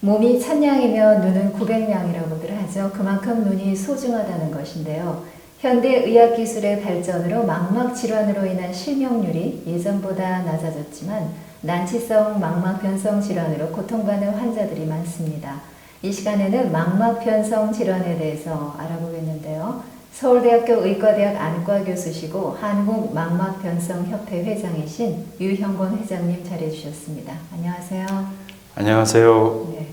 몸이 1000냥이면 눈은 900냥이라고들 하죠. 그만큼 눈이 소중하다는 것인데요. 현대 의학 기술의 발전으로 망막 질환으로 인한 실명률이 예전보다 낮아졌지만 난치성 망막 변성 질환으로 고통받는 환자들이 많습니다. 이 시간에는 망막 변성 질환에 대해서 알아보겠는데요. 서울대학교 의과대학 안과 교수시고 한국망막변성협회 회장이신 유형권 회장님 자리해주셨습니다. 안녕하세요. 안녕하세요. 네.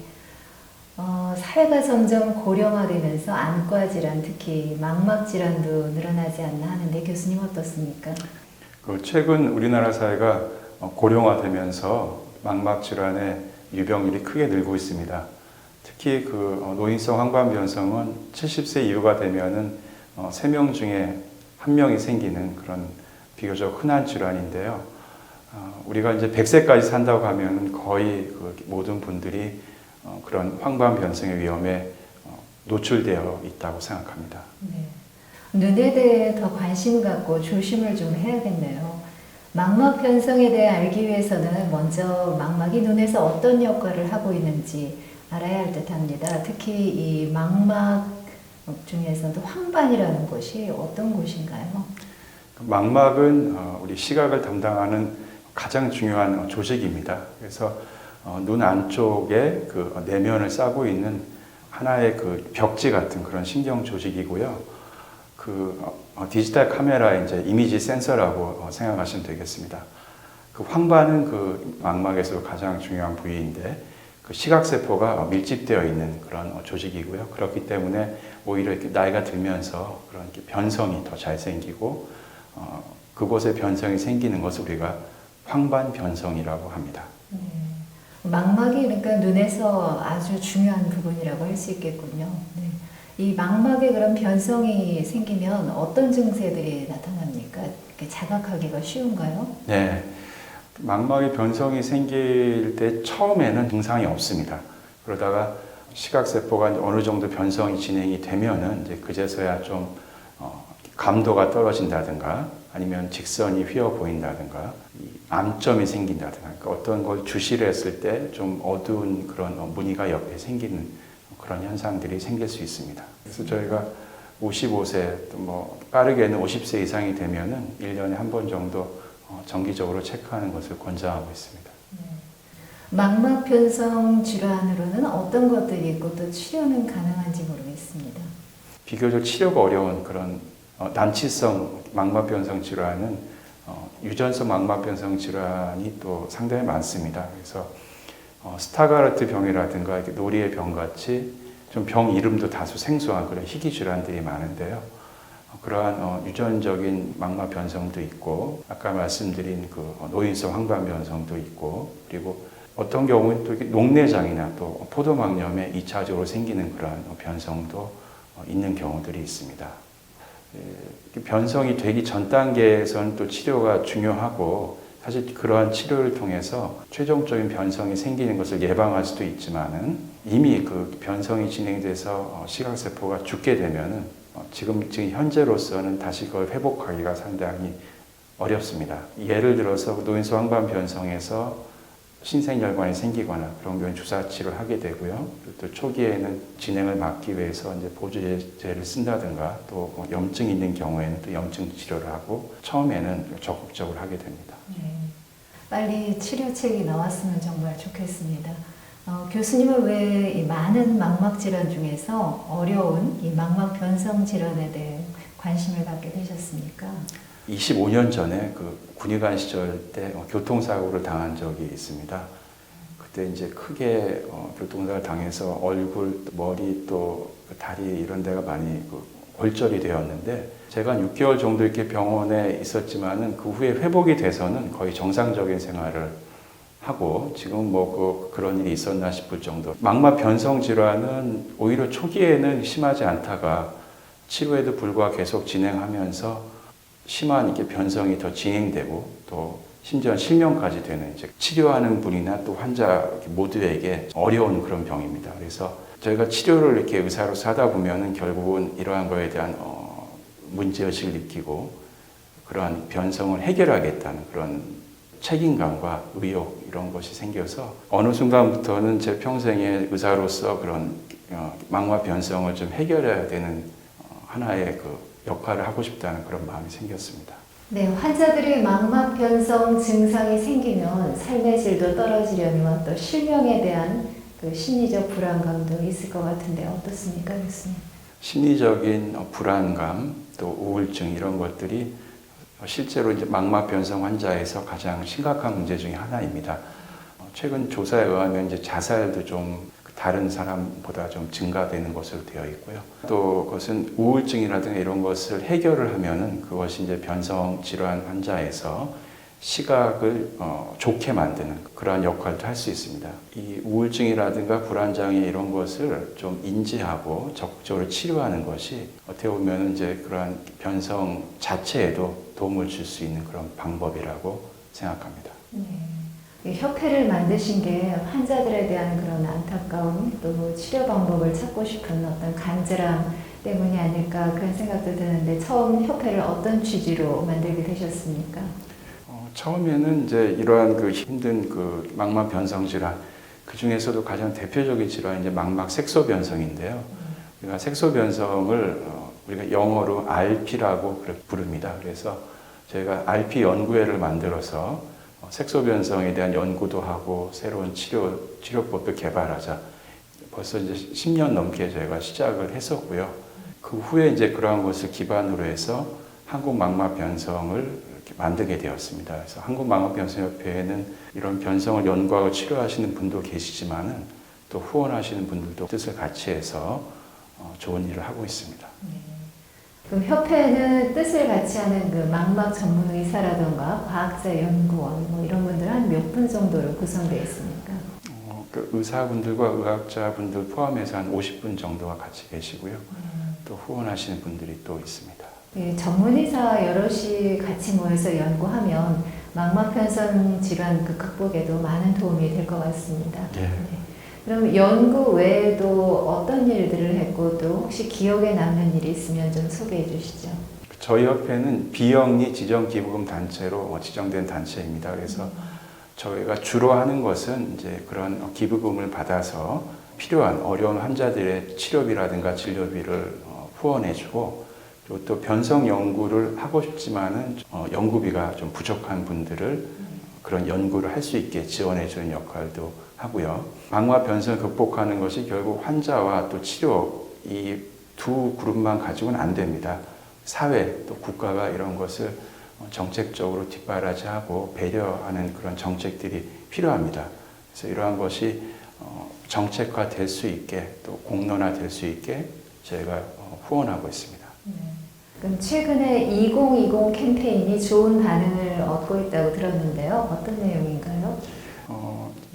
사회가 점점 고령화되면서 안과 질환, 특히 망막 질환도 늘어나지 않나 하는데 교수님 어떻습니까? 최근 우리나라 사회가 고령화되면서 망막 질환의 유병률이 크게 늘고 있습니다. 특히 노인성 황반변성은 70세 이후가 되면은 3명 중에 1명이 생기는 그런 비교적 흔한 질환인데요. 우리가 이제 100세까지 산다고 하면 거의 모든 분들이 그런 황반변성의 위험에 노출되어 있다고 생각합니다. 네. 눈에 대해 더 관심 갖고 조심을 좀 해야겠네요. 망막 변성에 대해 알기 위해서는 먼저 망막이 눈에서 어떤 역할을 하고 있는지 알아야 할 듯합니다. 특히 이 망막 중에서도 황반이라는 곳이 어떤 곳인가요? 망막은 우리 시각을 담당하는 가장 중요한 조직입니다. 그래서 눈 안쪽에 내면을 싸고 있는 하나의 벽지 같은 그런 신경 조직이고요. 디지털 카메라의 이제 이미지 센서라고 생각하시면 되겠습니다. 황반은 망막에서 가장 중요한 부위인데 시각세포가 밀집되어 있는 그런 조직이고요. 그렇기 때문에 오히려 이렇게 나이가 들면서 그런 변성이 더 잘 생기고 그곳에 변성이 생기는 것을 우리가 황반변성이라고 합니다. 네. 망막이 그러니까 눈에서 아주 중요한 부분이라고 할 수 있겠군요. 네. 이 망막에 그런 변성이 생기면 어떤 증세들이 나타납니까? 자각하기가 쉬운가요? 네. 망막에 변성이 생길 때 처음에는 증상이 없습니다. 그러다가 시각세포가 어느 정도 변성이 진행이 되면은 이제 그제서야 좀 감도가 떨어진다든가 아니면 직선이 휘어 보인다든가 암점이 생긴다든가 그러니까 어떤 걸 주시를 했을 때 좀 어두운 그런 무늬가 옆에 생기는 그런 현상들이 생길 수 있습니다. 그래서 저희가 55세 또 빠르게는 50세 이상이 되면은 1년에 한 번 정도 정기적으로 체크하는 것을 권장하고 있습니다. 네. 망막 변성 질환으로는 어떤 것들이 있고 또 치료는 가능한지 모르겠습니다. 비교적 치료가 어려운 그런 난치성 망막 변성 질환은 유전성 망막 변성 질환이 또 상당히 많습니다. 그래서 스타가르트 병이라든가 노리의 병 같이 좀 병 이름도 다소 생소한 그런 희귀 질환들이 많은데요. 그러한 유전적인 망막 변성도 있고 아까 말씀드린 노인성 황반 변성도 있고 그리고 어떤 경우는 또 녹내장이나 또 포도막염에 2차적으로 생기는 그러한 변성도 있는 경우들이 있습니다. 변성이 되기 전 단계에서는 또 치료가 중요하고 사실 그러한 치료를 통해서 최종적인 변성이 생기는 것을 예방할 수도 있지만은 이미 변성이 진행돼서 시각세포가 죽게 되면은 지금 현재로서는 다시 그걸 회복하기가 상당히 어렵습니다. 예를 들어서 노인성 황반 변성에서 신생혈관이 생기거나 그런 경우에 주사 치료를 하게 되고요. 또 초기에는 진행을 막기 위해서 이제 보조제를 쓴다든가 또 염증이 있는 경우에는 또 염증 치료를 하고 처음에는 적극적으로 하게 됩니다. 네. 빨리 치료책이 나왔으면 정말 좋겠습니다. 교수님은 왜 이 많은 망막 질환 중에서 어려운 이 망막 변성 질환에 대해 관심을 갖게 되셨습니까? 25년 전에 군의관 시절 때 교통사고를 당한 적이 있습니다. 그때 이제 크게 교통사고를 당해서 얼굴, 머리 또 다리 이런 데가 많이 골절이 되었는데 제가 한 6개월 정도 이렇게 병원에 있었지만은 그 후에 회복이 돼서는 거의 정상적인 생활을 하고 지금 그런 일이 있었나 싶을 정도. 망막 변성 질환은 오히려 초기에는 심하지 않다가 치료에도 불구하고 계속 진행하면서 심한 변성이 더 진행되고 또 심지어 실명까지 되는 이제 치료하는 분이나 또 환자 모두에게 어려운 그런 병입니다. 그래서 저희가 치료를 이렇게 의사로서 하다 보면은 결국은 이러한 거에 대한 문제의식을 느끼고 그러한 변성을 해결하겠다는 그런 책임감과 의욕 이런 것이 생겨서 어느 순간부터는 제 평생의 의사로서 그런 망막 변성을 좀 해결해야 되는 하나의 그 역할을 하고 싶다는 그런 마음이 생겼습니다. 네, 환자들이 망막 변성 증상이 생기면 삶의 질도 떨어지려니와 또 실명에 대한 그 심리적 불안감도 있을 것 같은데 어떻습니까, 교수님? 심리적인 불안감 또 우울증 이런 것들이 실제로 이제 망막 변성 환자에서 가장 심각한 문제 중에 하나입니다. 최근 조사에 의하면 이제 자살도 좀 다른 사람보다 좀 증가되는 것으로 되어 있고요. 또 그것은 우울증이라든가 이런 것을 해결을 하면은 그것이 이제 변성 질환 환자에서 시각을 좋게 만드는 그러한 역할도 할 수 있습니다. 이 우울증이라든가 불안장애 이런 것을 좀 인지하고 적극적으로 치료하는 것이 어떻게 보면 이제 그러한 변성 자체에도 도움을 줄 수 있는 그런 방법이라고 생각합니다. 네. 이 협회를 만드신 게 환자들에 대한 그런 안타까움 또 치료 방법을 찾고 싶은 어떤 간절함 때문이 아닐까 그런 생각도 드는데 처음 협회를 어떤 취지로 만들게 되셨습니까? 처음에는 이제 이러한 그 힘든 그 망막 변성 질환 그 중에서도 가장 대표적인 질환이 이제 망막 색소 변성인데요. 우리가 색소 변성을 우리가 영어로 RP라고 부릅니다. 그래서 저희가 RP 연구회를 만들어서 색소 변성에 대한 연구도 하고 새로운 치료법도 개발하자. 벌써 이제 10년 넘게 저희가 시작을 했었고요. 그 후에 이제 그러한 것을 기반으로 해서 한국 망막 변성을 만들게 되었습니다. 그래서 한국망막변성협회에는 이런 변성을 연구하고 치료하시는 분도 계시지만은 또 후원하시는 분들도 뜻을 같이 해서 좋은 일을 하고 있습니다. 네. 그럼 협회는 뜻을 같이 하는 그 망막 전문 의사라던가 과학자 연구원 뭐 이런 분들 한 몇 분 정도로 구성되어 있습니까? 그 의사분들과 의학자분들 포함해서 한 50분 정도가 같이 계시고요. 또 후원하시는 분들이 또 있습니다. 네, 전문의사 여럿이 같이 모여서 연구하면 망막 변성 질환 그 극복에도 많은 도움이 될 것 같습니다. 예. 네. 그럼 연구 외에도 어떤 일들을 했고 또 혹시 기억에 남는 일이 있으면 좀 소개해 주시죠. 저희 협회는 비영리 지정기부금 단체로 지정된 단체입니다. 그래서 저희가 주로 하는 것은 이제 그런 기부금을 받아서 필요한 어려운 환자들의 치료비라든가 진료비를 후원해주고 그리고 또 변성 연구를 하고 싶지만은 연구비가 좀 부족한 분들을 그런 연구를 할 수 있게 지원해주는 역할도 하고요. 망막 변성을 극복하는 것이 결국 환자와 또 치료 이 두 그룹만 가지고는 안 됩니다. 사회 또 국가가 이런 것을 정책적으로 뒷바라지하고 배려하는 그런 정책들이 필요합니다. 그래서 이러한 것이 정책화 될 수 있게 또 공론화 될 수 있게 저희가 후원하고 있습니다. 그럼 최근에 2020 캠페인이 좋은 반응을 얻고 있다고 들었는데요. 어떤 내용인가요?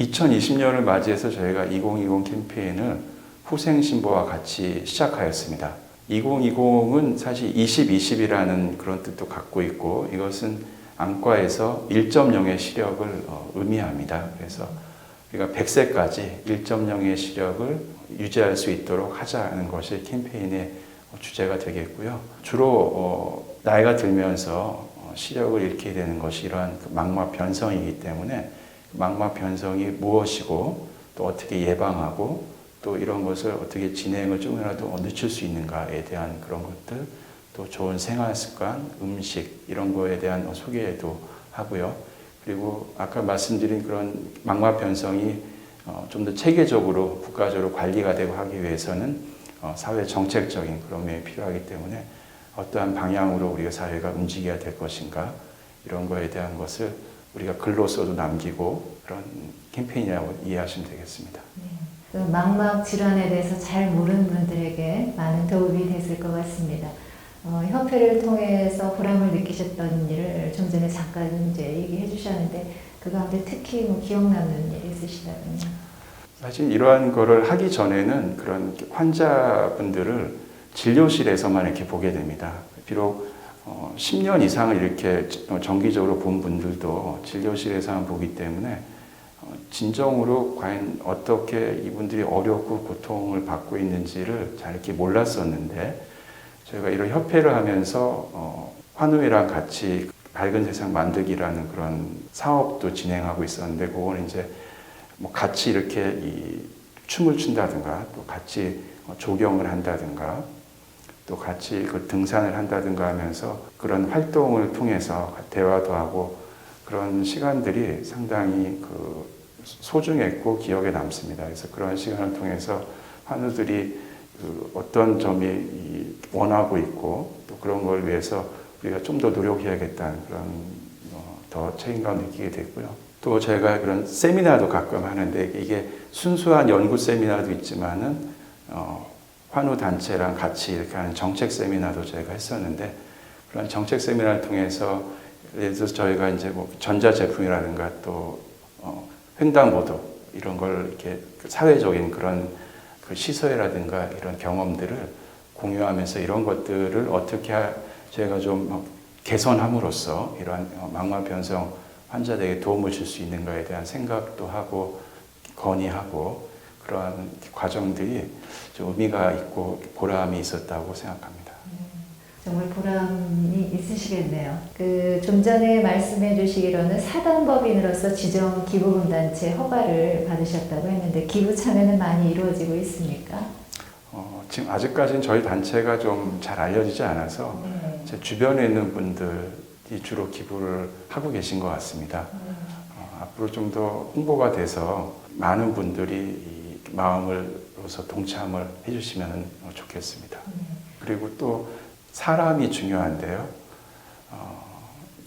2020년을 맞이해서 저희가 2020 캠페인을 후생신보와 같이 시작하였습니다. 2020은 사실 2020이라는 그런 뜻도 갖고 있고 이것은 안과에서 1.0의 시력을 의미합니다. 그래서 우리가 100세까지 1.0의 시력을 유지할 수 있도록 하자는 것이 캠페인의 주제가 되겠고요. 주로 나이가 들면서 시력을 잃게 되는 것이 이러한 망막 변성이기 때문에 망막 변성이 무엇이고 또 어떻게 예방하고 또 이런 것을 어떻게 진행을 조금이라도 늦출 수 있는가에 대한 그런 것들 또 좋은 생활 습관, 음식 이런 거에 대한 소개도 하고요. 그리고 아까 말씀드린 그런 망막 변성이 좀 더 체계적으로 국가적으로 관리가 되고 하기 위해서는 사회 정책적인 그런 면이 필요하기 때문에 어떠한 방향으로 우리가 사회가 움직여야 될 것인가 이런 거에 대한 것을 우리가 글로서도 남기고 그런 캠페인이라고 이해하시면 되겠습니다. 네. 그 망막 질환에 대해서 잘 모르는 분들에게 많은 도움이 됐을 것 같습니다. 협회를 통해서 보람을 느끼셨던 일을 좀 전에 잠깐 이제 얘기해 주셨는데 그 가운데 특히 뭐 기억 남는 일이 있으시다면요? 사실 이러한 거를 하기 전에는 그런 환자분들을 진료실에서만 이렇게 보게 됩니다. 비록 10년 이상을 이렇게 정기적으로 본 분들도 진료실에서만 보기 때문에 진정으로 과연 어떻게 이분들이 어렵고 고통을 받고 있는지를 잘 이렇게 몰랐었는데 저희가 이런 협회를 하면서 환우회랑 같이 밝은 세상 만들기라는 그런 사업도 진행하고 있었는데 그거는 이제 뭐 같이 이렇게 이 춤을 춘다든가 또 같이 조경을 한다든가 또 같이 그 등산을 한다든가 하면서 그런 활동을 통해서 대화도 하고 그런 시간들이 상당히 그 소중했고 기억에 남습니다. 그래서 그런 시간을 통해서 환우들이 그 어떤 점이 원하고 있고 또 그런 걸 위해서 우리가 좀 더 노력해야겠다는 그런 더 책임감을 느끼게 됐고요. 또 제가 그런 세미나도 가끔 하는데 이게 순수한 연구 세미나도 있지만은 환우 단체랑 같이 이렇게 하는 정책 세미나도 저희가 했었는데 그런 정책 세미나를 통해서 예를 들어서 저희가 이제 뭐 전자 제품이라든가 또 횡단보도 이런 걸 이렇게 사회적인 그런 그 시설이라든가 이런 경험들을 공유하면서 이런 것들을 어떻게 저희가 좀 개선함으로써 이러한 망막 변성 환자들에게 도움을 줄 수 있는가에 대한 생각도 하고 건의하고 그러한 과정들이 좀 의미가 있고 보람이 있었다고 생각합니다. 정말 보람이 있으시겠네요. 좀 전에 말씀해 주시기로는 사단법인으로서 지정 기부금단체 허가를 받으셨다고 했는데 기부 참여는 많이 이루어지고 있습니까? 지금 아직까지는 저희 단체가 좀 잘 알려지지 않아서 제 주변에 있는 분들이 주로 기부를 하고 계신 것 같습니다. 앞으로 좀 더 홍보가 돼서 많은 분들이 이 마음으로서 동참을 해주시면 좋겠습니다. 그리고 또 사람이 중요한데요.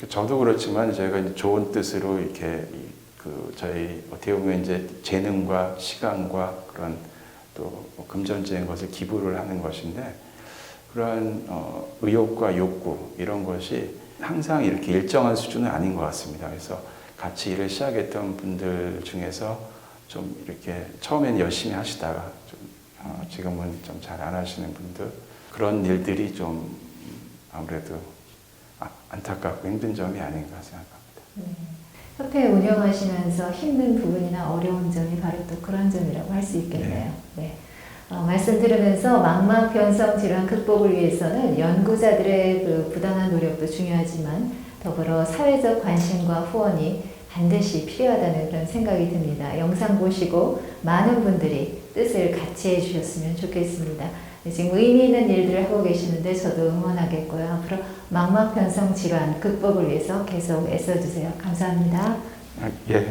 저도 그렇지만 제가 이제 좋은 뜻으로 이렇게 저희 어떻게 보면 이제 재능과 시간과 그런 또 금전적인 것을 기부를 하는 것인데 그러한 의욕과 욕구 이런 것이 항상 이렇게 일정한 수준은 아닌 것 같습니다. 그래서 같이 일을 시작했던 분들 중에서 좀 이렇게 처음엔 열심히 하시다가 좀 지금은 좀 잘 안 하시는 분들 그런 일들이 좀 아무래도 안타깝고 힘든 점이 아닌가 생각합니다. 협회 운영하시면서 힘든 부분이나 어려운 점이 바로 또 그런 점이라고 할 수 있겠네요. 네. 말씀 들으면서 망막 변성 질환 극복을 위해서는 연구자들의 그 부당한 노력도 중요하지만 더불어 사회적 관심과 후원이 반드시 필요하다는 그런 생각이 듭니다. 영상 보시고 많은 분들이 뜻을 같이 해주셨으면 좋겠습니다. 지금 의미 있는 일들을 하고 계시는데 저도 응원하겠고요. 앞으로 망막 변성 질환 극복을 위해서 계속 애써주세요. 감사합니다. 예.